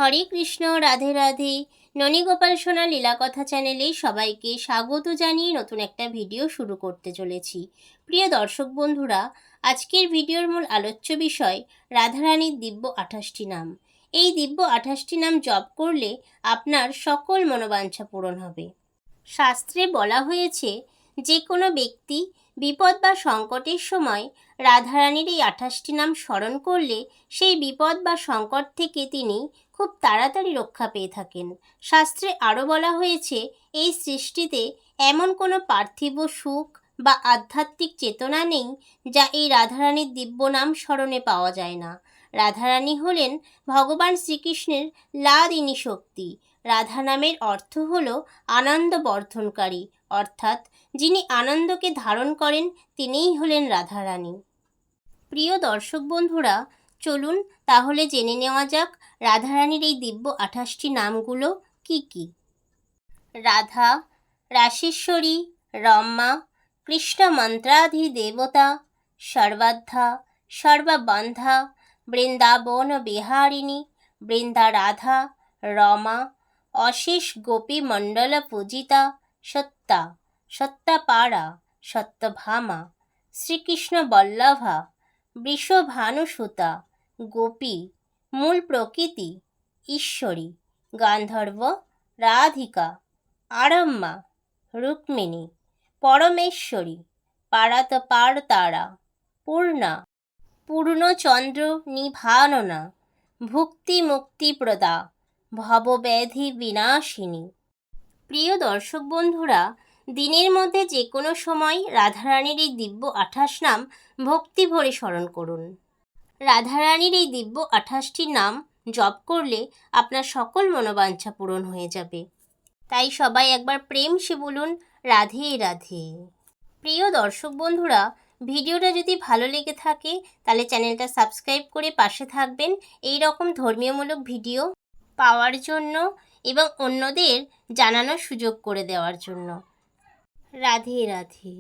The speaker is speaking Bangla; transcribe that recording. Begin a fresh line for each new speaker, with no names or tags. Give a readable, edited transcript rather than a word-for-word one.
হরে কৃষ্ণ, রাধে রাধে। ননীগোপাল সোনা লীলাকথা চ্যানেলে সবাইকে স্বাগত জানিয়ে নতুন একটা ভিডিও শুরু করতে চলেছি। প্রিয় দর্শক বন্ধুরা, আজকের ভিডিওর মূল আলোচ্য বিষয় রাধারানীর দিব্য 28টি নাম। এই দিব্য 28টি নাম জপ করলে আপনার সকল মনোবাঞ্ছা পূরণ হবে। শাস্ত্রে বলা হয়েছে, যে কোনো ব্যক্তি বিপদ বা সংকটের সময় রাধারানীর এই 28টি নাম স্মরণ করলে সেই বিপদ বা সংকট থেকে তিনি খুব তাড়াতাড়ি রক্ষা পেয়ে থাকেন। শাস্ত্রে আরও বলা হয়েছে, এই সৃষ্টিতে এমন কোনো পার্থিব সুখ বা আধ্যাত্মিক চেতনা নেই যা এই রাধারানীর দিব্য নাম স্মরণে পাওয়া যায় না। রাধারানী হলেন ভগবান শ্রীকৃষ্ণের লাদিনী শক্তি। রাধা নামের অর্থ হল আনন্দ বর্ধনকারী, অর্থাৎ যিনি আনন্দকে ধারণ করেন তিনিই হলেন রাধারানী। প্রিয় দর্শক বন্ধুরা, চলুন তাহলে জেনে নেওয়া যাক রাধারানীর এই দিব্য 28টি নামগুলো কি কি। রাধা, রাসেশ্বরী, রম্মা, কৃষ্ণ মন্ত্রাধিদেবতা, সর্বাধ্যা, সর্ববন্ধা, বৃন্দাবন বিহারিণী, বৃন্দা রাধা, রমা, অশেষ গোপী মণ্ডল পূজিতা, সত্তা, সত্যাপারা, সত্যভামা, শ্রীকৃষ্ণ বল্লভা, বৃষভানুসুতা, গোপী, মূল প্রকৃতি, ঈশ্বরী, গান্ধর্ব, রাধিকা, আরম্মা, রুক্মিণী, পরমেশ্বরী, পারাতপার তারা, পূর্ণা, পূর্ণচন্দ্র নিভাননা, ভুক্তি মুক্তিপ্রদা, ভবব্যাধি বিনাশিনী। প্রিয় দর্শক বন্ধুরা, দিনের মধ্যে যে কোনো সময় রাধারানীর এই দিব্য 28 নাম ভক্তি ভরে স্মরণ করুন। রাধারানীর এই দিব্য 28টি নাম জপ করলে আপনার সকল মনোবাঞ্ছা পূরণ হয়ে যাবে। তাই সবাই একবার প্রেম সে বলুন, রাধে রাধে। প্রিয় দর্শক বন্ধুরা, ভিডিওটা যদি ভালো লেগে থাকে তাহলে চ্যানেলটা সাবস্ক্রাইব করে পাশে থাকবেন এই রকম ধর্মীয়মূলক ভিডিও পাওয়ার জন্য এবং অন্যদের জানানোর সুযোগ করে দেওয়ার জন্য। রাধে রাধে।